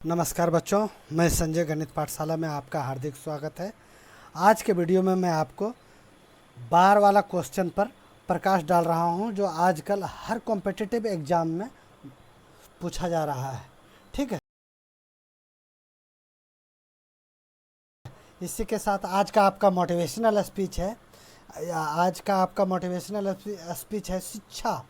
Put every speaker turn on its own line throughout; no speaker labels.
नमस्कार बच्चों, मैं संजय गणित पाठशाला में आपका हार्दिक स्वागत है। आज के वीडियो में मैं आपको बार वाला क्वेश्चन पर प्रकाश डाल रहा हूं, जो आजकल हर कॉम्पिटिटिव एग्ज़ाम में पूछा जा रहा है। ठीक है, इसी के साथ आज का आपका मोटिवेशनल स्पीच है। आज का आपका मोटिवेशनल स्पीच है, शिक्षा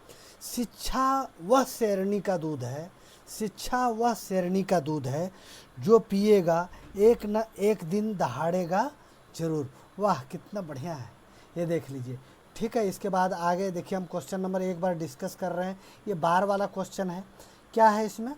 शिक्षा वह शेरनी का दूध है। शिक्षा वह शेरनी का दूध है, जो पिएगा एक न एक दिन दहाड़ेगा जरूर। वाह, कितना बढ़िया है, ये देख लीजिए। ठीक है, इसके बाद आगे देखिए, हम क्वेश्चन नंबर एक बार डिस्कस कर रहे हैं। ये बार वाला क्वेश्चन है। क्या है इसमें?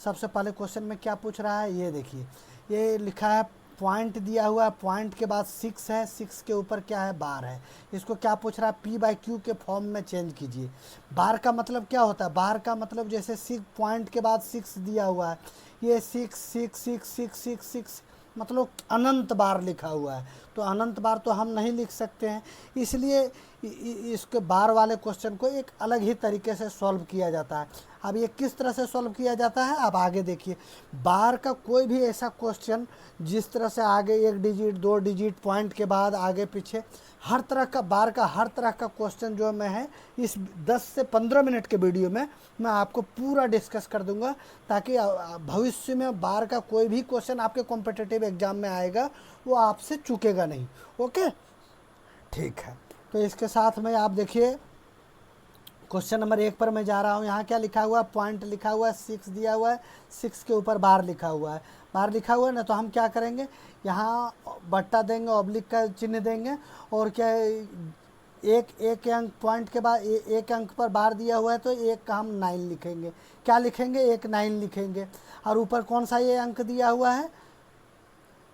सबसे पहले क्वेश्चन में क्या पूछ रहा है, ये देखिए। ये लिखा है, पॉइंट दिया हुआ है, पॉइंट के बाद 6 है, 6 के ऊपर क्या है, बार है। इसको क्या पूछ रहा है, P/Q के फॉर्म में चेंज कीजिए। बार का मतलब क्या होता है? बार का मतलब जैसे 6 पॉइंट के बाद 6 दिया हुआ है, ये 6 6 6 6 6 6 मतलब अनंत बार लिखा हुआ है। तो अनंत बार तो हम नहीं लिख सकते हैं, इसलिए इसके बार वाले क्वेश्चन को एक अलग ही तरीके से सॉल्व किया जाता है। अब ये किस तरह से सॉल्व किया जाता है, अब आगे देखिए। बार का कोई भी ऐसा क्वेश्चन जिस तरह से आगे 1 डिजिट 2 डिजिट पॉइंट के बाद आगे पीछे हर तरह का बार का हर तरह का क्वेश्चन जो मैं है इस 10 से 15 मिनट के वीडियो में मैं आपको पूरा डिस्कस कर दूंगा, ताकि भविष्य में बार का कोई भी क्वेश्चन आपके कॉम्पिटिटिव एग्जाम में आएगा वो आपसे चूकेगा नहीं। ओके, ठीक है। तो इसके साथ में आप देखिए, क्वेश्चन नंबर 1 पर मैं जा रहा हूँ। यहाँ क्या लिखा हुआ है, पॉइंट लिखा हुआ है, 6 दिया हुआ है, 6 के ऊपर बार लिखा हुआ है। बार लिखा हुआ है ना, तो हम क्या करेंगे, यहाँ बट्टा देंगे, ऑब्लिक का चिन्ह देंगे, और क्या एक अंक पॉइंट के बाद एक अंक पर बार दिया हुआ है, तो एक का हम 9 लिखेंगे। क्या लिखेंगे, एक 9 लिखेंगे। और ऊपर कौन सा ये अंक दिया हुआ है,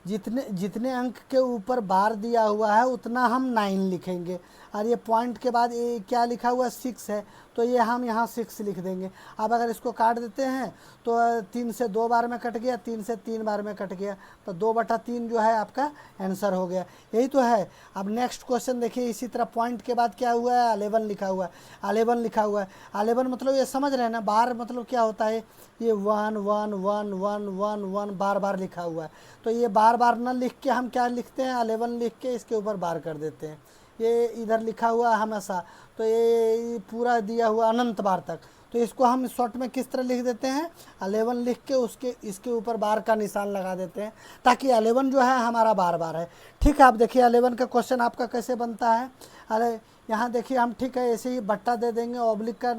जितने जितने अंक के ऊपर बार दिया हुआ है उतना हम 9 लिखेंगे। और ये पॉइंट के बाद ये क्या लिखा हुआ है, 6 है, तो ये हम यहाँ 6 लिख देंगे। अब अगर इसको काट देते हैं तो 3 से 2 बार में कट गया, 3 से 3 बार में कट गया, तो 2/3 जो है आपका आंसर हो गया। यही तो है। अब नेक्स्ट क्वेश्चन देखिए, इसी तरह पॉइंट के बाद क्या हुआ है, 11 लिखा हुआ है। 11 लिखा हुआ है, 11 मतलब ये समझ रहे हैं ना, बार मतलब क्या होता है, ये 1 1 1 1 1 1 बार बार लिखा हुआ है। तो ये बार बार न लिख के हम क्या लिखते हैं, 11 लिख के इसके ऊपर बार कर देते हैं। ये इधर लिखा हुआ है हमेशा, तो ये पूरा दिया हुआ अनंत बार तक, तो इसको हम शॉर्ट में किस तरह लिख देते हैं, 11 लिख के उसके इसके ऊपर बार का निशान लगा देते हैं, ताकि 11 जो है हमारा बार बार है। ठीक है, आप देखिए 11 का क्वेश्चन आपका कैसे बनता है। अरे यहाँ देखिए, हम ठीक है ऐसे ही बट्टा दे देंगे, ऑब्लिक का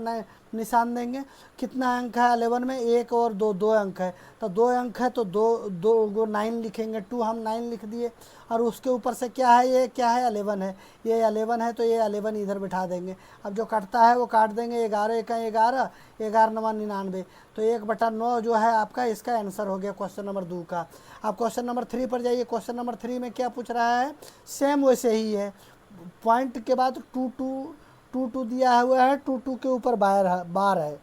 निशान देंगे। कितना अंक है 11 में, 1 और 2, 2 अंक है, तो 2 अंक है, तो 2 को 9 लिखेंगे, 2 हम 9 लिख दिए। और उसके ऊपर से क्या है, ये क्या है, 11 है, ये 11 है, तो ये 11 इधर बिठा देंगे। अब जो कटता है वो काट देंगे, 11 का 11, 11 9 99, तो 1/9 जो है आपका इसका आंसर हो गया क्वेश्चन नंबर 2 का। अब क्वेश्चन नंबर 3 पर जाइए। क्वेश्चन नंबर 3 में क्या पूछ रहा है, सेम वैसे ही है। पॉइंट के बाद 2 दिया हुआ है, 2 के ऊपर बार है,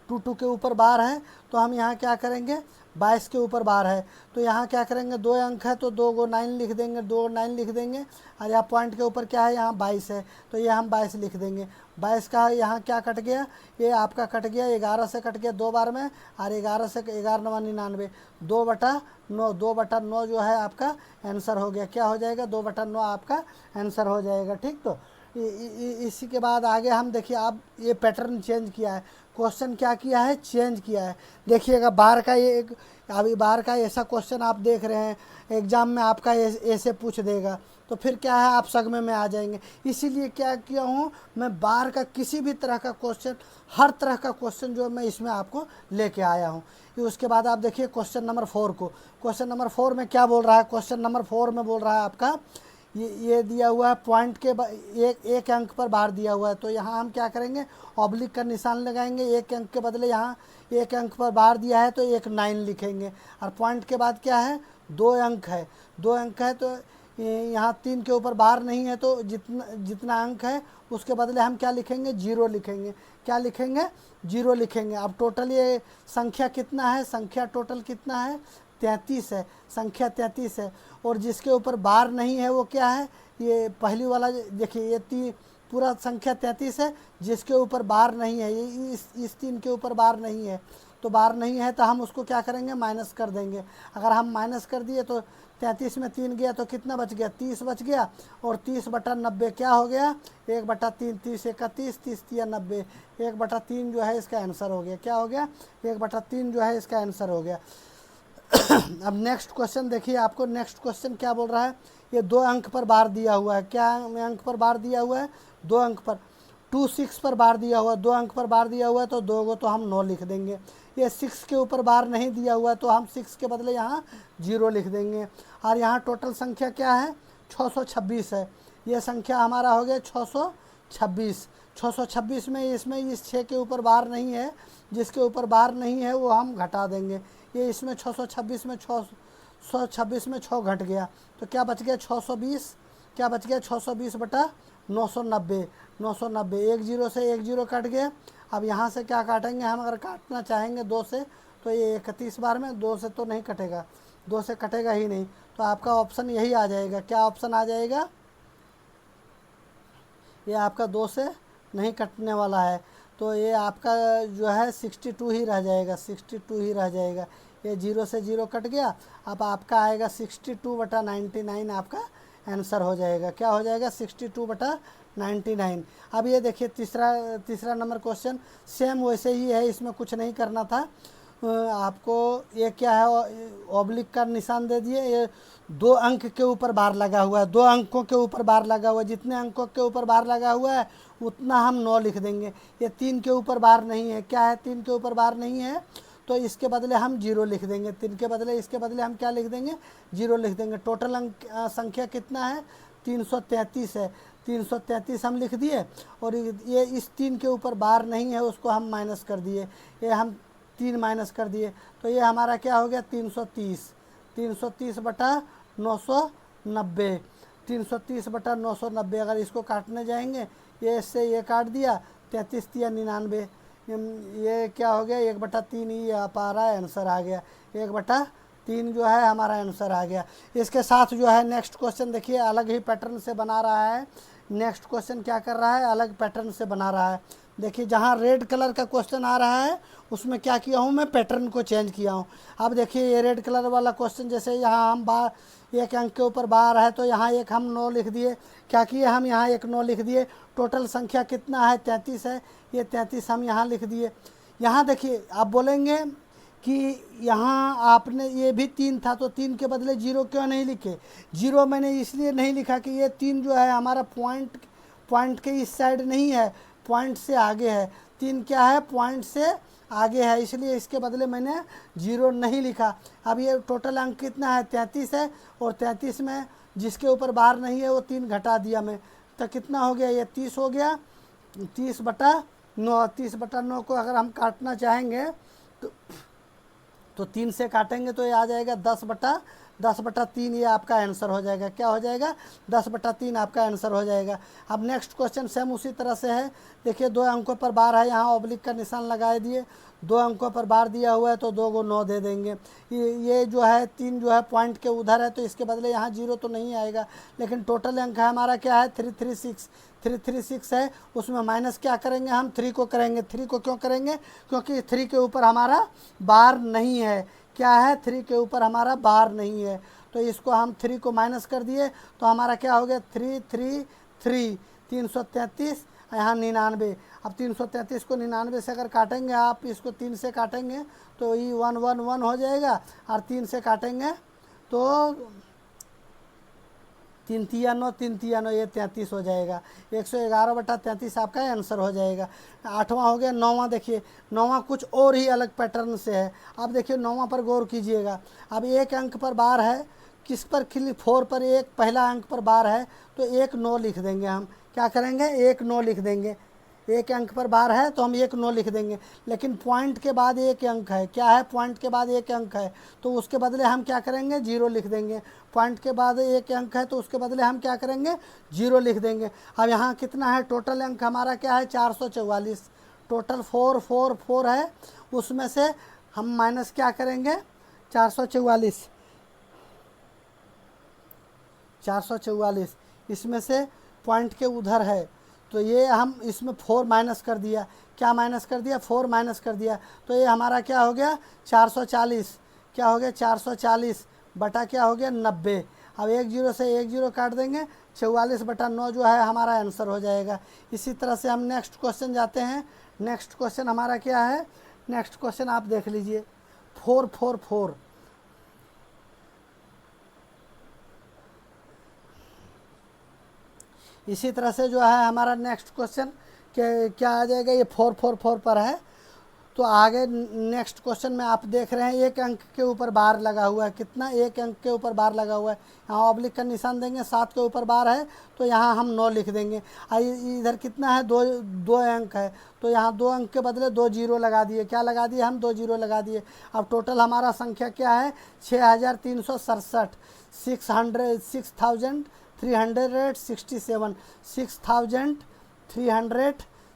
2 के ऊपर बार है, तो हम यहाँ क्या करेंगे, 22 के ऊपर बार है, तो यहाँ क्या करेंगे, 2 अंक है, तो 2 को 9 लिख देंगे, 2 9 लिख देंगे। और यहाँ पॉइंट के ऊपर क्या है, यहाँ 22 है, तो ये हम 22 लिख देंगे। 22 का यहाँ क्या कट गया, ये आपका कट गया, 11 से कट गया 2 बार में, और 11 से 11 9 99, 2/9, 2/9 जो है आपका आंसर हो गया। क्या हो जाएगा, 2/9 आपका आंसर हो जाएगा। ठीक, तो इसी के बाद आगे हम देखिए, अब ये पैटर्न चेंज किया है, क्वेश्चन क्या किया है, चेंज किया है। देखिएगा, बार का ये एक अभी बार का ऐसा क्वेश्चन आप देख रहे हैं एग्जाम में आपका ऐसे पूछ देगा, तो फिर क्या है, आप सदमे में आ जाएंगे। इसीलिए क्या किया हूँ मैं, बार का किसी भी तरह का क्वेश्चन, हर तरह का क्वेश्चन जो मैं इसमें आपको लेके आया हूँ। उसके बाद आप देखिए क्वेश्चन नंबर 4 को। क्वेश्चन नंबर 4 में क्या बोल रहा है, क्वेश्चन नंबर 4 में बोल रहा है आपका, ये दिया हुआ है, पॉइंट के एक अंक पर बार दिया हुआ है, तो यहाँ हम क्या करेंगे, ऑब्लिक का निशान लगाएंगे। एक अंक के बदले यहाँ एक अंक पर बार दिया है, तो एक 9 लिखेंगे। और पॉइंट के बाद क्या है, 2 अंक है, 2 अंक है, तो यहाँ 3 के ऊपर बार नहीं है, तो जितना जितना अंक है उसके बदले हम क्या लिखेंगे, 0 लिखेंगे। क्या लिखेंगे, 0 लिखेंगे। अब टोटल ये संख्या कितना है, संख्या टोटल कितना है, 33 है, संख्या 33 है। और जिसके ऊपर बार नहीं है वो क्या है, ये पहली वाला देखिए, ये पूरा संख्या 33 है, जिसके ऊपर बार नहीं है, ये इस 3 के ऊपर बार नहीं है, तो बार नहीं है तो हम उसको क्या करेंगे, माइनस कर देंगे। अगर हम माइनस कर दिए तो 33 में 3 गया तो कितना बच गया, 30 बच गया। और 30/90 क्या हो गया, 1/3, 30 31, 30 या 90, 1/3 जो है इसका आंसर हो गया। क्या हो गया, 1/3 जो है इसका आंसर हो गया। अब नेक्स्ट क्वेश्चन देखिए, आपको नेक्स्ट क्वेश्चन क्या बोल रहा है, ये 2 अंक पर बार दिया हुआ है। क्या अंक पर बार दिया हुआ है, 2 अंक पर। 2 6 पर बार दिया हुआ है, 2 अंक पर बार दिया हुआ है तो 2 को तो हम 9 लिख देंगे। ये 6 के ऊपर बार नहीं दिया हुआ है तो हम 6 के बदले यहाँ 0 लिख देंगे। और यहाँ टोटल संख्या क्या है, 626 है। ये संख्या हमारा हो गया 626। 626 में इसमें इस 6 के ऊपर बार नहीं है, जिसके ऊपर बार नहीं है वो हम घटा देंगे। ये इसमें 626 में 626 में 6 घट गया तो क्या बच गया, 620। क्या बच गया, 620/990। 990, 1 0 से 1 0 कट गया। अब यहाँ से क्या काटेंगे हम, अगर काटना चाहेंगे 2 से तो ये 31 बार में 2 से तो नहीं कटेगा, 2 से कटेगा ही नहीं। तो आपका ऑप्शन यही आ जाएगा। क्या ऑप्शन आ जाएगा, ये आपका 2 से नहीं कटने वाला है तो ये आपका जो है 62 ही रह जाएगा, 62 ही रह जाएगा। ये 0 से 0 कट गया। अब आपका आएगा 62/99 आपका आंसर हो जाएगा। क्या हो जाएगा, 62/99। अब ये देखिए तीसरा नंबर क्वेश्चन सेम वैसे ही है, इसमें कुछ नहीं करना था आपको। ये क्या है, ऑब्लिक का निशान दे दिए। ये 2 अंक के ऊपर बार लगा हुआ है, 2 अंकों के ऊपर बार लगा हुआ है। जितने अंकों के ऊपर बार लगा हुआ है उतना हम 9 लिख देंगे। ये 3 के ऊपर बार नहीं है, क्या है, 3 के ऊपर बार नहीं है तो इसके बदले हम 0 लिख देंगे। 3 के बदले इसके बदले हम क्या लिख देंगे, 0 लिख देंगे। टोटल अंक संख्या कितना है, 333 है। 333 हम लिख दिए और ये इस 3 के ऊपर बार नहीं है उसको हम माइनस कर दिए। ये हम 3 माइनस कर दिए तो ये हमारा क्या हो गया, 330। 330/990। 330/990। अगर इसको काटने जाएंगे, ये इससे ये काट दिया, 33 या 99, ये क्या हो गया, 1/3 ही आ पा रहा है, आंसर आ गया। 1/3 जो है हमारा आंसर आ गया। इसके साथ जो है नेक्स्ट क्वेश्चन देखिए अलग ही पैटर्न से बना रहा है। नेक्स्ट क्वेश्चन क्या कर रहा है, अलग पैटर्न से बना रहा है। देखिए जहाँ रेड कलर का क्वेश्चन आ रहा है उसमें क्या किया हूँ, मैं पैटर्न को चेंज किया हूँ। अब देखिए ये रेड कलर वाला क्वेश्चन, जैसे यहाँ हम बार 1 अंक के ऊपर बार है तो यहाँ एक हम 9 लिख दिए। क्या किए हम, यहाँ एक 9 लिख दिए। टोटल संख्या कितना है, 33 है। ये 33 हम यहाँ लिख दिए। यहाँ देखिए आप बोलेंगे कि यहाँ आपने ये भी 3 था तो 3 के बदले 0 क्यों नहीं लिखे। 0 मैंने इसलिए नहीं लिखा कि ये 3 जो है हमारा पॉइंट के इस साइड नहीं है, पॉइंट से आगे है। 3 क्या है, पॉइंट से आगे है, इसलिए इसके बदले मैंने 0 नहीं लिखा। अब ये टोटल अंक कितना है, 33 है। और 33 में जिसके ऊपर बार नहीं है वो 3 घटा दिया मैं तो कितना हो गया, ये 30 हो गया। 30/9। 30/9 को अगर हम काटना चाहेंगे तो 3 से काटेंगे तो ये आ जाएगा 10/3। ये आपका आंसर हो जाएगा। क्या हो जाएगा, 10/3 आपका आंसर हो जाएगा। अब नेक्स्ट क्वेश्चन सेम उसी तरह से है। देखिए 2 अंकों पर बार है, यहाँ ऑब्लिक का निशान लगा दिए। 2 अंकों पर बार दिया हुआ है तो 2 को 9 दे देंगे। ये जो है 3 जो है पॉइंट के उधर है तो इसके बदले यहाँ 0 तो नहीं आएगा। लेकिन टोटल अंक है हमारा क्या है, 336। 336 है, उसमें माइनस क्या करेंगे हम, 3 को करेंगे। 3 को क्यों करेंगे, क्योंकि 3 के ऊपर हमारा बार नहीं है। क्या है, 3 के ऊपर हमारा बार नहीं है तो इसको हम 3 को माइनस कर दिए तो हमारा क्या हो गया, 333। 333 यहाँ 99। अब 333 को 99 से अगर काटेंगे, आप इसको 3 से काटेंगे तो ये 111 हो जाएगा। और 3 से काटेंगे तो 3 तिया 9, 3 तिया 9, ये 33 हो जाएगा। 111/33 आपका आंसर हो जाएगा। 8वां हो गया। 9वां देखिए, 9वां कुछ और ही अलग पैटर्न से है। अब देखिए 9वां पर गौर कीजिएगा। अब 1 अंक पर बार है, किस पर, 4 पर एक पहला अंक पर बार है तो 1 9 लिख देंगे हम। क्या करेंगे, 1 9 लिख देंगे। 1 अंक पर बार है तो हम 1 9 लिख देंगे। लेकिन पॉइंट के बाद 1 अंक है, क्या है, पॉइंट के बाद 1 अंक है तो उसके बदले हम क्या करेंगे, 0 लिख देंगे। पॉइंट के बाद 1 अंक है तो उसके बदले हम क्या करेंगे, 0 लिख देंगे। अब यहाँ कितना है, टोटल अंक हमारा क्या है, 444। टोटल 444 है, उसमें से हम माइनस क्या करेंगे, 444। 444 इसमें से पॉइंट के उधर है तो ये हम इसमें 4 माइनस कर दिया, क्या माइनस कर दिया, 4 माइनस कर दिया, तो ये हमारा क्या हो गया 440, क्या हो गया 440 बटा क्या हो गया 90। अब 1 0 से 1 0 काट देंगे, 44/9 जो है हमारा आंसर हो जाएगा। इसी तरह से हम नेक्स्ट क्वेश्चन जाते हैं। नेक्स्ट क्वेश्चन हमारा क्या है, नेक्स्ट क्वेश्चन आप देख लीजिए 444। इसी तरह से जो है हमारा नेक्स्ट क्वेश्चन के क्या आ जाएगा, ये 444 पर है। तो आगे नेक्स्ट क्वेश्चन में आप देख रहे हैं एक अंक के ऊपर बार लगा हुआ है, कितना, एक अंक के ऊपर बार लगा हुआ है। यहाँ ऑब्लिक का निशान देंगे, 7 के ऊपर बार है तो यहाँ हम 9 लिख देंगे। इधर कितना है, दो अंक है, तो यहाँ 2 अंक के बदले 2 0 लगा दिए, क्या लगा दिए हम 2 0 लगा दिए। अब टोटल हमारा संख्या क्या है 6367,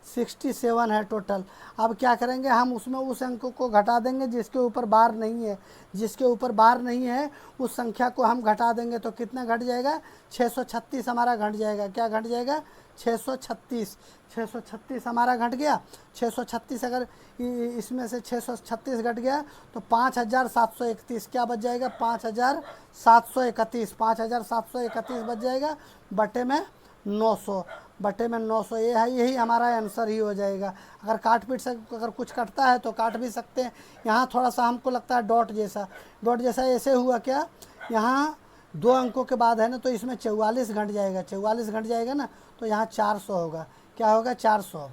6367 है टोटल। अब क्या करेंगे हम उसमें उस अंक को घटा देंगे जिसके ऊपर बार नहीं है, जिसके ऊपर बार नहीं है उस संख्या को हम घटा देंगे, तो कितना घट जाएगा 636 हमारा घट जाएगा। क्या घट जाएगा 636 हमारा घट गया। 636 अगर इसमें से 636 घट गया तो 5731 क्या बच जाएगा 5731, 5731 बच जाएगा बटे में 900, बटे में 900। ये है, यही हमारा आंसर ही हो जाएगा। अगर काट पीट से अगर कुछ कटता है तो काट भी सकते हैं। यहाँ थोड़ा सा हमको लगता है डॉट जैसा ऐसे हुआ क्या, यहाँ 2 अंकों के बाद है ना, तो इसमें 44 घट जाएगा, 44 घट जाएगा ना, तो यहाँ 400 होगा। क्या होगा 400।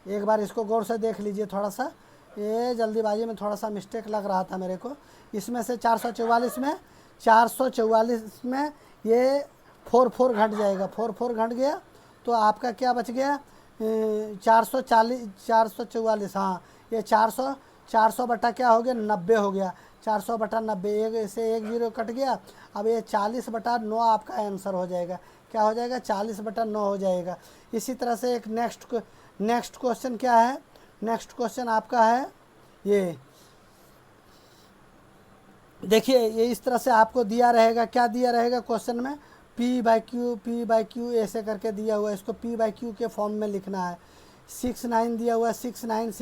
एक बार इसको गौर से देख लीजिए थोड़ा सा, ये जल्दीबाजी में थोड़ा सा मिस्टेक लग रहा था मेरे को। इसमें से 444 में ये 4 घट जाएगा, 4 घट गया तो आपका क्या बच गया 444। हाँ, ये 400 बटा क्या हो गया 90 हो गया, 400 बटा 90, एक से 1 0 कट गया। अब ये 40/9 आपका आंसर हो जाएगा। क्या हो जाएगा 40/9 हो जाएगा। इसी तरह से एक नेक्स्ट क्वेश्चन क्या है, नेक्स्ट क्वेश्चन आपका है ये देखिए, ये इस तरह से आपको दिया रहेगा, क्या दिया रहेगा क्वेश्चन में P/Q ऐसे करके दिया हुआ है। इसको P/Q के फॉर्म में लिखना है। 69 दिया हुआ है, 69,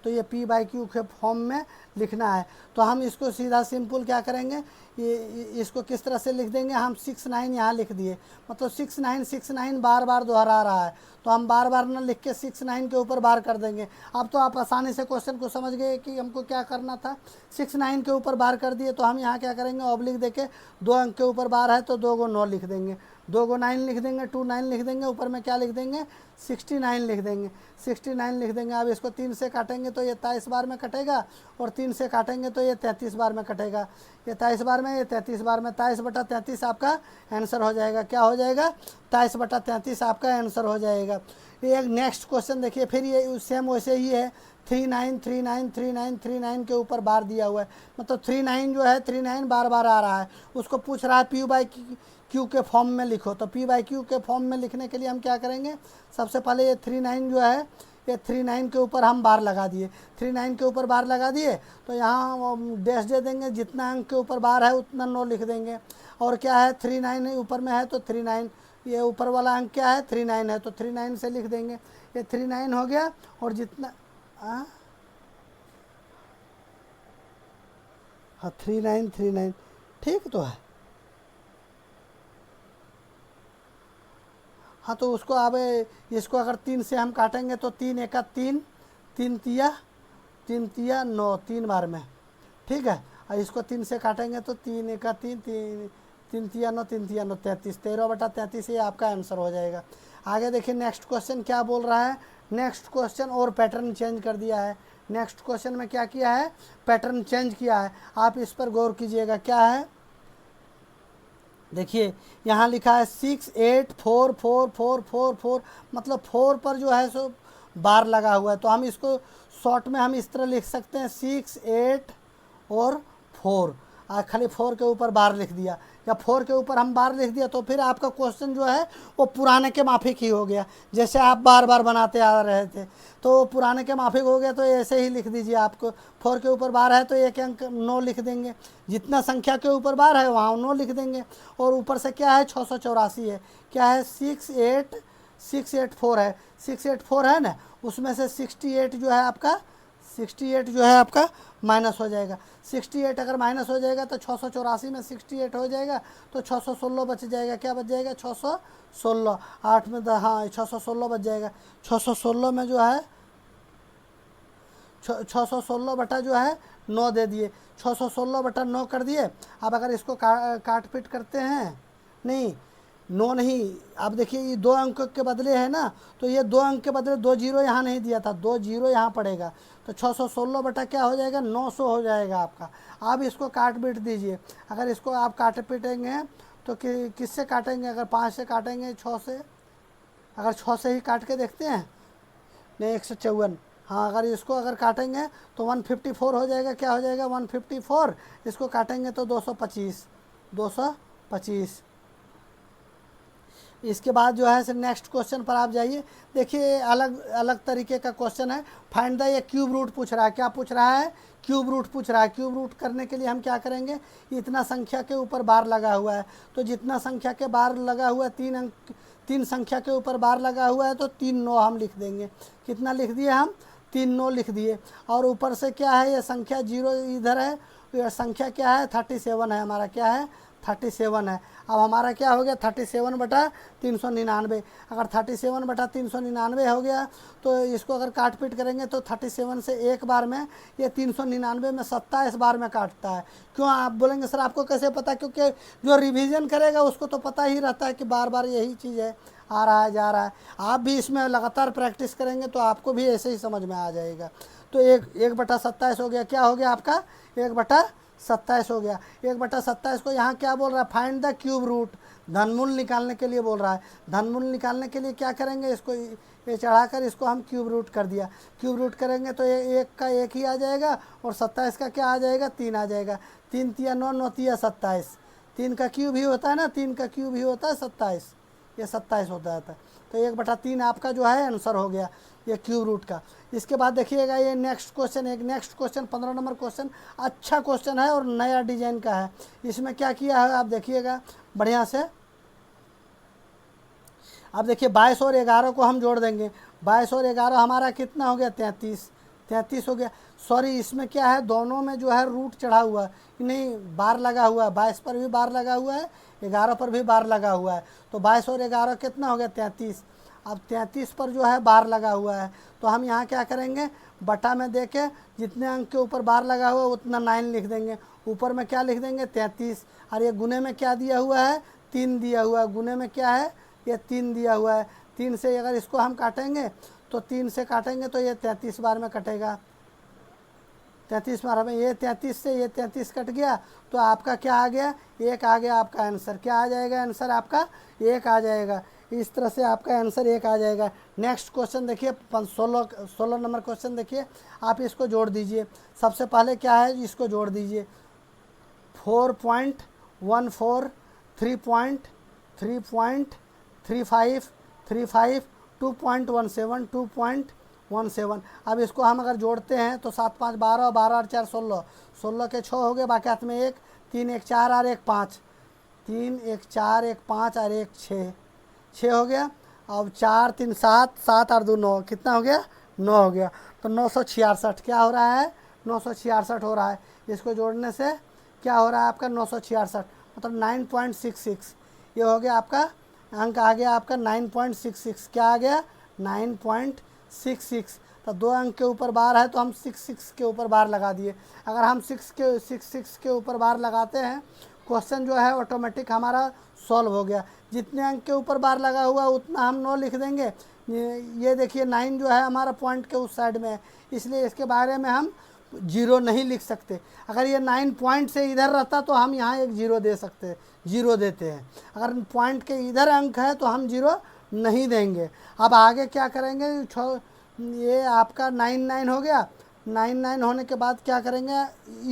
तो ये P/Q के फॉर्म में लिखना है। तो हम इसको सीधा सिंपल क्या करेंगे, ये इसको किस तरह से लिख देंगे हम 69 यहाँ लिख दिए, मतलब 69 बार बार दोहरा रहा है, तो हम बार बार ना लिख के 69 के ऊपर बार कर देंगे। अब तो आप आसानी से क्वेश्चन को समझ गए कि हमको क्या करना था। 69 के ऊपर बार कर दिए तो हम यहाँ क्या करेंगे, ऑब्लिक देके 2 अंक के ऊपर बार है तो 2 को 9 लिख देंगे, 2 को 9 लिख देंगे, 2 9 लिख देंगे, ऊपर में क्या लिख देंगे 69 लिख देंगे, 69 लिख देंगे। अब इसको 3 से काटेंगे तो ये 23 बार में कटेगा, और 3 से काटेंगे तो ये 33 बार में कटेगा। ये 23 बार में, ये 33 बार में, 23/33 आपका आंसर हो जाएगा। क्या हो जाएगा 23/33 आपका आंसर हो जाएगा। ये एक नेक्स्ट क्वेश्चन देखिए, फिर ये सेम वैसे ही है, 39 के ऊपर बार दिया हुआ है, मतलब 39 जो है 39 बार बार आ रहा है। उसको पूछ रहा है P/Q के फॉर्म में लिखो, तो P/Q के फॉर्म में लिखने के लिए हम क्या करेंगे, सबसे पहले ये 39 जो है, ये 39 के ऊपर हम बार लगा दिए, 39 के ऊपर बार लगा दिए तो यहाँ डैश दे देंगे, जितना अंक के ऊपर बार है उतना 9 लिख देंगे। और क्या है 39 ऊपर में है तो 39, ये ऊपर वाला अंक क्या है 39 है तो 39 से लिख देंगे। ये 39 हो गया, और जितना हाँ 39 ठीक तो है। हाँ, तो उसको अब इसको अगर 3 से हम काटेंगे तो 3 एका 3, 3 तिया 9, 3 बार में, ठीक है। और इसको 3 से काटेंगे तो 3 एका 3, 3 तिया 9, 3 तिया 9, 33, 13/33 ये आपका आंसर हो जाएगा। आगे देखिए नेक्स्ट क्वेश्चन क्या बोल रहा है। नेक्स्ट क्वेश्चन और पैटर्न चेंज कर दिया है। नेक्स्ट क्वेश्चन में क्या किया है, पैटर्न चेंज किया है। आप इस पर गौर कीजिएगा, क्या है देखिए, यहाँ लिखा है 6 8 4 4 4 4 4, मतलब 4 पर जो है सो बार लगा हुआ है। तो हम इसको शॉर्ट में हम इस तरह लिख सकते हैं 6 8 और 4। खाली 4 के ऊपर बार लिख दिया, या 4 के ऊपर हम बार लिख दिया तो फिर आपका क्वेश्चन जो है वो पुराने के माफिक ही हो गया। जैसे आप बार बार बनाते आ रहे थे तो पुराने के माफिक हो गया, तो ऐसे ही लिख दीजिए। आपको 4 के ऊपर बार है तो एक अंक 9 लिख देंगे, जितना संख्या के ऊपर बार है वहाँ 9 लिख देंगे। और ऊपर से क्या है 684 है, क्या है 684 है, 684 है ना, उसमें से 68 जो है आपका 68 जो है आपका माइनस हो जाएगा। 68 अगर माइनस हो जाएगा तो 684 में 68 हो जाएगा तो 616 बच जाएगा। क्या बच जाएगा 616, 8 में हाँ 616 बच जाएगा। 616 में जो है 616 बटा जो है 9 दे दिए, 616 बटा 9 कर दिए। अब अगर इसको काट पीट करते हैं, नहीं 9 नहीं, अब देखिए ये 2 अंक के बदले है ना, तो ये 2 अंक के बदले 2 जीरो यहाँ नहीं दिया था, 2 जीरो यहाँ पड़ेगा, तो 616 बटा क्या हो जाएगा 900 हो जाएगा आपका। अब इसको काट पीट दीजिए। अगर इसको आप काट पीटेंगे तो किससे काटेंगे, अगर 5 से काटेंगे, 6 से, अगर 6 से ही काट के देखते हैं, नहीं 154, हाँ अगर इसको अगर काटेंगे तो 154 हो जाएगा। क्या हो जाएगा 154, इसको काटेंगे तो 225, 225। इसके बाद जो है सर नेक्स्ट क्वेश्चन पर आप जाइए। देखिए अलग अलग तरीके का क्वेश्चन है। फाइंड द ये क्यूब रूट पूछ रहा है। क्या पूछ रहा है, क्यूब रूट पूछ रहा है। क्यूब रूट करने के लिए हम क्या करेंगे, इतना संख्या के ऊपर बार लगा हुआ है, तो जितना संख्या के बार लगा हुआ है 3 अंक, 3 संख्या के ऊपर बार लगा हुआ है तो 3 9 हम लिख देंगे। कितना लिख दिए हम, 3 9 लिख दिए। और ऊपर से क्या है, ये संख्या 0 इधर है, ये संख्या क्या है 37 है हमारा, क्या है 37 है। अब हमारा क्या हो गया 37 बटा 399। अगर 37 बटा 399 हो गया तो इसको अगर काट पीट करेंगे तो 37 से एक बार में, ये 399 में 27 बार में काटता है। क्यों, आप बोलेंगे सर आपको कैसे पता, क्योंकि जो रिवीजन करेगा उसको तो पता ही रहता है कि बार बार यही चीज़ है, आ रहा है जा रहा है। आप भी इसमें लगातार प्रैक्टिस करेंगे तो आपको भी ऐसे ही समझ में आ जाएगा। तो 1/27 हो गया। क्या हो गया आपका 1/27 हो गया। 1/27 को यहाँ क्या बोल रहा है, फाइंड द क्यूब रूट, धनमूल निकालने के लिए बोल रहा है। धनमूल निकालने के लिए क्या करेंगे, इसको ये चढ़ाकर इसको हम क्यूब रूट कर दिया। क्यूब रूट करेंगे तो ये 1 का 1 ही आ जाएगा और 27 का क्या आ जाएगा 3 आ जाएगा। 3 तिया 9, 9 तिया 27, 3 का क्यूब ही होता है ना, 3 का क्यूब ही होता है 27, ये 27 होता है। तो 1/3 आपका जो है आंसर हो गया ये क्यूब रूट का। इसके बाद देखिएगा ये नेक्स्ट क्वेश्चन, एक नेक्स्ट क्वेश्चन 15 नंबर क्वेश्चन, अच्छा क्वेश्चन है और नया डिजाइन का है। इसमें क्या किया है आप देखिएगा बढ़िया से। अब देखिए 22 और 11 को हम जोड़ देंगे। 22 और 11 हमारा कितना हो गया 33, 33 हो गया। सॉरी इसमें क्या है, दोनों में जो है रूट चढ़ा हुआ है, नहीं बार लगा हुआ है। 22 पर भी बार लगा हुआ है, 11 पर भी बार लगा हुआ है। तो 22 और 11 कितना हो गया 33। अब 33 पर जो है बार लगा हुआ है, तो हम यहाँ क्या करेंगे, बटा में दे के जितने अंक के ऊपर बार लगा हुआ है उतना 9 लिख देंगे। ऊपर में क्या लिख देंगे 33, और ये गुने में क्या दिया हुआ है 3 दिया हुआ है। गुने में क्या है ये 3 दिया हुआ है। 3 से अगर इसको हम काटेंगे तो 3 से काटेंगे तो ये 33 बार में कटेगा। 33 बार में ये 33 से ये 33 कट गया, तो आपका क्या आ गया 1 आ गया। आपका आंसर क्या आ जाएगा, आंसर आपका 1 आ जाएगा। इस तरह से आपका आंसर 1 आ जाएगा। नेक्स्ट क्वेश्चन देखिए 16 नंबर क्वेश्चन देखिए, आप इसको जोड़ दीजिए। सबसे पहले क्या है इसको जोड़ दीजिए, 4.14, 3.35, 35, 2.17, 2.17। अब इसको हम अगर जोड़ते हैं तो 7 5 12, 12 और 4 16, 16 के 6 हो गए, बाकी हाथ में 1, 3 1 4 और 1 5, 3 1 4 1 5 और 1 6, 6 हो गया। अब 4 3 7, 7 और 2 9, कितना हो गया 9 हो गया। तो 966 क्या हो रहा है 966 हो रहा है। इसको जोड़ने से क्या हो रहा है आपका 966, मतलब 9.66। ये हो गया आपका अंक आ गया आपका 9.66। क्या आ गया 9.66। तो 2 अंक के ऊपर बार है तो हम 66 के ऊपर बार लगा दिए। अगर हम 66 के ऊपर बार लगाते हैं, क्वेश्चन जो है ऑटोमेटिक हमारा सॉल्व हो गया। जितने अंक के ऊपर बार लगा हुआ उतना हम 9 लिख देंगे। ये देखिए 9 जो है हमारा पॉइंट के उस साइड में है, इसलिए इसके बारे में हम 0 नहीं लिख सकते। अगर ये 9 पॉइंट से इधर रहता तो हम यहाँ एक 0 दे सकते, 0 देते हैं। अगर पॉइंट के इधर अंक है तो हम 0 नहीं देंगे। अब आगे क्या करेंगे, ये आपका 9 9 हो गया। 9 9 होने के बाद क्या करेंगे,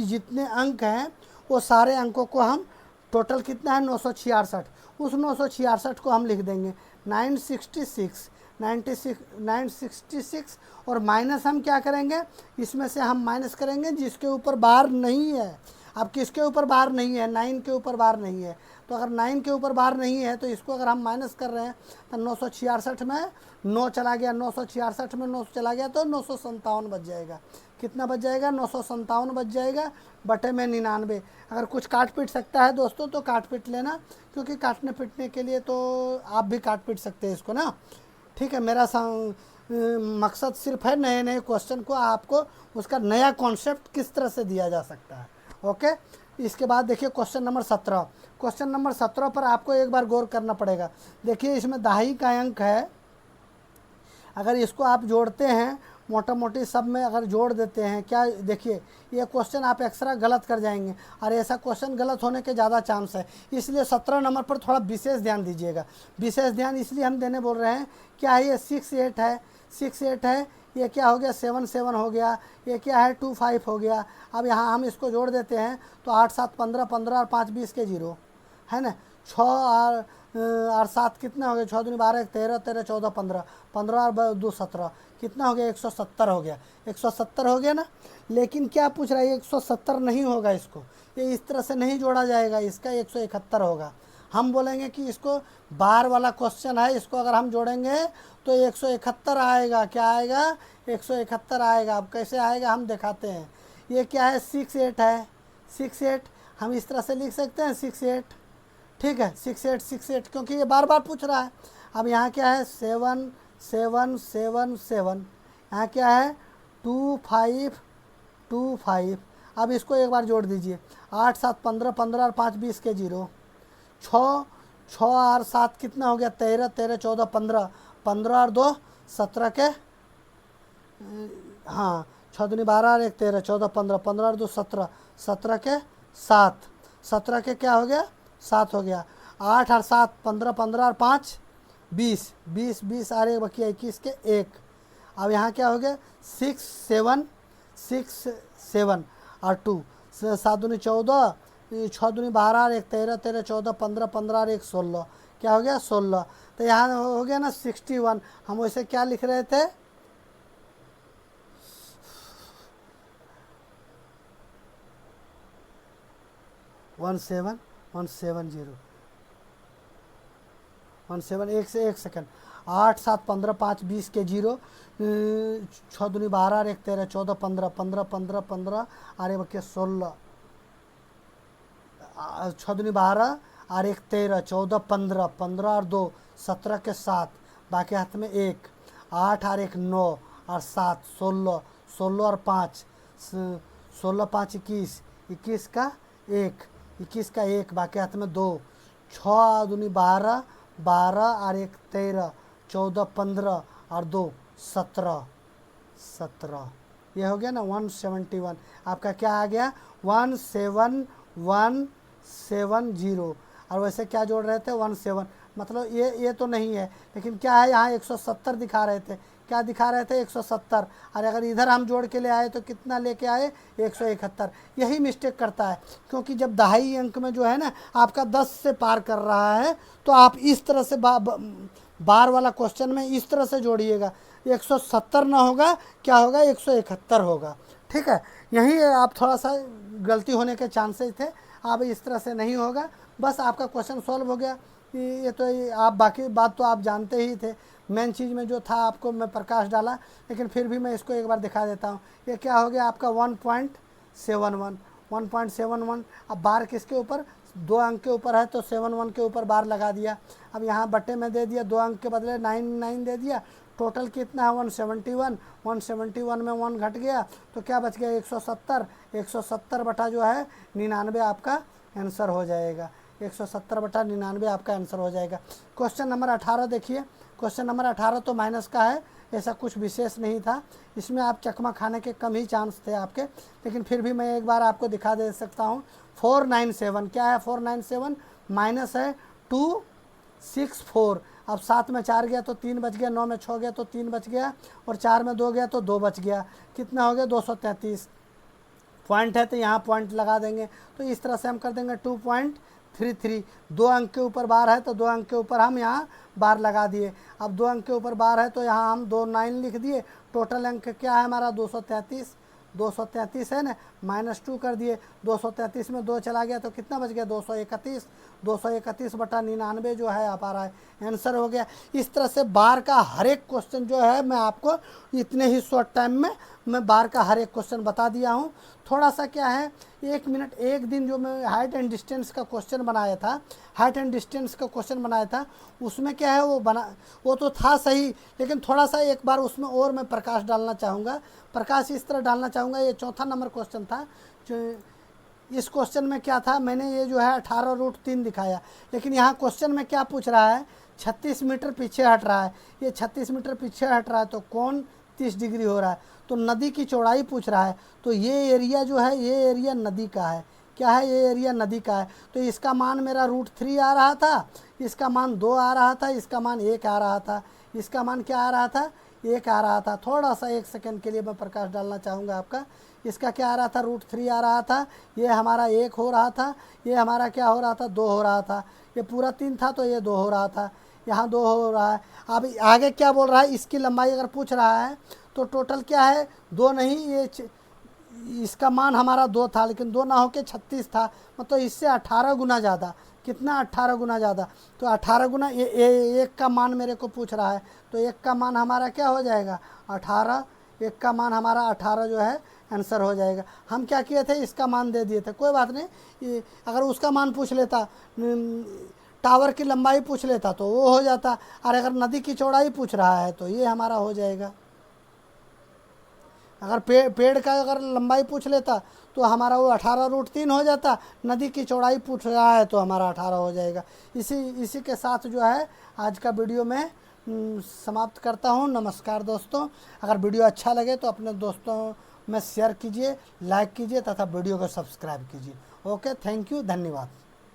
जितने अंक हैं वो सारे अंकों को हम टोटल कितना है 966, उस 966 को हम लिख देंगे 966 966 और माइनस हम क्या करेंगे, इसमें से हम माइनस करेंगे जिसके ऊपर बार नहीं है। अब किसके ऊपर बार नहीं है, 9 के ऊपर बार नहीं है, तो अगर 9 के ऊपर बार नहीं है तो इसको अगर हम माइनस कर रहे हैं तो 966 में 9 चला गया, 966 में 9 चला गया तो 957 बच जाएगा। कितना बच जाएगा, 957 बच जाएगा बटे में 99। अगर कुछ काट पीट सकता है दोस्तों तो काट पीट लेना, क्योंकि काटने पीटने के लिए तो आप भी काट पीट सकते हैं इसको ना। ठीक है, मेरा मकसद सिर्फ है नए नए क्वेश्चन को आपको उसका नया कॉन्सेप्ट किस तरह से दिया जा सकता है। ओके, इसके बाद देखिए क्वेश्चन नंबर 17। क्वेश्चन नंबर 17 पर आपको एक बार गौर करना पड़ेगा। देखिए इसमें दहाई का अंक है, अगर इसको आप जोड़ते हैं मोटा मोटी सब में अगर जोड़ देते हैं, क्या देखिए ये क्वेश्चन आप एक्स्ट्रा गलत कर जाएंगे और ऐसा क्वेश्चन गलत होने के ज़्यादा चांस है, इसलिए 17 नंबर पर थोड़ा विशेष ध्यान दीजिएगा। विशेष ध्यान इसलिए हम देने बोल रहे हैं, क्या है ये 6 8 है, 6 8 है, ये क्या हो गया 7 7 हो गया, ये क्या है 2 5 हो गया। अब यहाँ हम इसको जोड़ देते हैं तो 8 7 15 15 और 5 20 के 0 है ना। 6 और 7 कितना हो गया, 6 दूनी 12 13 13 14 15 15 और 2 17 कितना हो गया 170 हो गया, 170 हो गया ना। लेकिन क्या पूछ रहा है, 170 नहीं होगा, इसको ये इस तरह से नहीं जोड़ा जाएगा, इसका 171 होगा। हम बोलेंगे कि इसको बार वाला क्वेश्चन है, इसको अगर हम जोड़ेंगे तो 171 आएगा। क्या आएगा, 171 आएगा। अब कैसे आएगा हम दिखाते हैं। ये क्या है 6 8 है, 6 8 हम इस तरह से लिख सकते हैं 6 8, ठीक है 6 8 6 8, क्योंकि ये बार बार पूछ रहा है। अब यहाँ क्या है 7 7 7 7, यहाँ क्या है 2 5 2 5। अब इसको एक बार जोड़ दीजिए, 8 7 15 15 और 5 20 के 0, 6 6 और 7 कितना हो गया 13 13 14 15 15 और 2 17 के, हाँ 6 दूनी 12 और 1 13 14 15 15 और 2 17 17 के 7, 17 के क्या हो गया 7 हो गया। 8 और 7 15 15 और 5 20 20 20 और 1 बकिया 21 के 1। अब यहाँ क्या हो गया 6 7 6 7 और 2 7 दूनी 14, 6 दूनी 12 और 1 13 13 14 15 15 और 1 16, क्या हो गया 16। तो यहाँ हो गया ना 61। हम वैसे क्या लिख रहे थे 17 170 17 1 से 1 सेकंड, 8 7 15 5 20 के 0, 6 दूनी 12 और 1 13 14 15 15 15 15 और 1 बके 16, 6 दूनी 12 और 1 13 14 15 15 और 2 17 के 7, बाकी हाथ में 1, 8 और 1 9 और 7 16 16 और 5 16 5 21 21 का 1 21 का 1, बाकी हाथ में 2, 6 दूनी 12 12 और 1 13 14 15 और 2 17 17, ये हो गया ना 171। आपका क्या आ गया 17170। और वैसे क्या जोड़ रहे थे 17, मतलब ये तो नहीं है, लेकिन क्या है यहाँ 170 दिखा रहे थे, क्या दिखा रहे थे 170, और अगर इधर हम जोड़ के ले आए तो कितना लेके आए 171। यही मिस्टेक करता है, क्योंकि जब दहाई अंक में जो है ना आपका 10 से पार कर रहा है तो आप इस तरह से बार वाला क्वेश्चन में इस तरह से जोड़िएगा, 170 ना होगा, क्या होगा 171 होगा। ठीक है, यही आप थोड़ा सा गलती होने के चांसेस थे, अब इस तरह से नहीं होगा। बस आपका क्वेश्चन सॉल्व हो गया। ये तो आप बाकी बात तो आप जानते ही थे, मेन चीज़ में जो था आपको मैं प्रकाश डाला, लेकिन फिर भी मैं इसको एक बार दिखा देता हूँ। ये क्या हो गया आपका 1.71 1.71। अब बार किसके ऊपर, 2 अंक के ऊपर है तो 71 के ऊपर बार लगा दिया। अब यहाँ बट्टे में दे दिया, 2 अंक के बदले 9 दे दिया, टोटल कितना है 171। 171 में 1 घट गया तो क्या बच गया 170। 170 बटा जो है 99 आपका आंसर हो जाएगा। 170 बटा 99 आपका आंसर हो जाएगा। क्वेश्चन नंबर 18 देखिए। क्वेश्चन नंबर 18 तो माइनस का है, ऐसा कुछ विशेष नहीं था, इसमें आप चकमा खाने के कम ही चांस थे आपके, लेकिन फिर भी मैं एक बार आपको दिखा दे सकता हूँ। 497 क्या है 497 माइनस है 264। अब 7 में 4 गया तो 3 बच गया, 9 में 6 गया तो 3 बच गया, और 4 में 2 गया तो 2 बच गया, कितना हो गया 233। पॉइंट है तो यहाँ पॉइंट लगा देंगे। तो इस तरह से हम कर देंगे 2.33। 2 अंक के ऊपर बार है तो 2 अंक के ऊपर हम यहाँ बार लगा दिए। अब 2 अंक के ऊपर बार है तो यहाँ हम 2 9 लिख दिए। टोटल अंक क्या है हमारा 233। 233 है ना, -2 कर दिए। 233 में 2 चला गया तो कितना बच गया 231। 231 बटा 99 जो है आप आ रहा है आंसर हो गया। इस तरह से बार का हर एक क्वेश्चन जो है मैं आपको इतने ही शॉर्ट टाइम में मैं बार का हर एक क्वेश्चन बता दिया हूँ। थोड़ा सा क्या है 1 मिनट एक दिन जो मैं हाइट एंड डिस्टेंस का क्वेश्चन बनाया था, हाइट एंड डिस्टेंस का क्वेश्चन बनाया था, उसमें क्या है वो तो था सही, लेकिन थोड़ा सा एक बार उसमें और मैं प्रकाश डालना चाहूँगा। प्रकाश इस तरह डालना चाहूँगा, ये 4था नंबर क्वेश्चन था। जो इस क्वेश्चन में क्या था, मैंने ये जो है 18√3 दिखाया, लेकिन यहाँ क्वेश्चन में क्या पूछ रहा है 36 मीटर पीछे हट रहा है। ये 36 मीटर पीछे हट रहा है तो कौन 30 डिग्री हो रहा है, तो नदी की चौड़ाई पूछ रहा है। तो ये एरिया जो है ये एरिया नदी का है। क्या है, ये एरिया नदी का है। तो इसका मान मेरा √3 आ रहा था, इसका मान 2 आ रहा था, इसका मान 1 आ रहा था, इसका मान क्या आ रहा था 1 आ रहा था। थोड़ा सा 1 सेकंड के लिए मैं प्रकाश डालना चाहूँगा आपका। इसका क्या आ रहा था √3 आ रहा था, ये हमारा 1 हो रहा था, ये हमारा क्या हो रहा था 2 हो रहा था, ये पूरा 3 था तो ये 2 हो रहा था, यहाँ 2 हो रहा है। अब आगे क्या बोल रहा है, इसकी लंबाई अगर पूछ रहा है तो टोटल क्या है 2 नहीं, ये इसका मान हमारा 2 था, लेकिन 2 ना होके 36 था, मतलब इससे 18 गुना ज़्यादा। कितना 18 गुना ज़्यादा, तो 18 गुना ये 1 का मान मेरे को पूछ रहा है, तो 1 का मान हमारा क्या हो जाएगा 18। 1 का मान हमारा 18 जो है आंसर हो जाएगा। हम क्या किए थे, इसका मान दे दिए थे, कोई बात नहीं। अगर उसका मान पूछ लेता, टावर की लंबाई पूछ लेता तो वो हो जाता, और अगर नदी की चौड़ाई पूछ रहा है तो ये हमारा हो जाएगा। अगर पेड़ का अगर लंबाई पूछ लेता तो हमारा वो 18√3 हो जाता, नदी की चौड़ाई पूछ रहा है तो हमारा 18 हो जाएगा। इसी के साथ जो है आज का वीडियो में समाप्त करता हूँ। नमस्कार दोस्तों। अगर वीडियो अच्छा लगे तो अपने दोस्तों में शेयर कीजिए, लाइक कीजिए तथा वीडियो को सब्सक्राइब कीजिए। ओके, थैंक यू, धन्यवाद।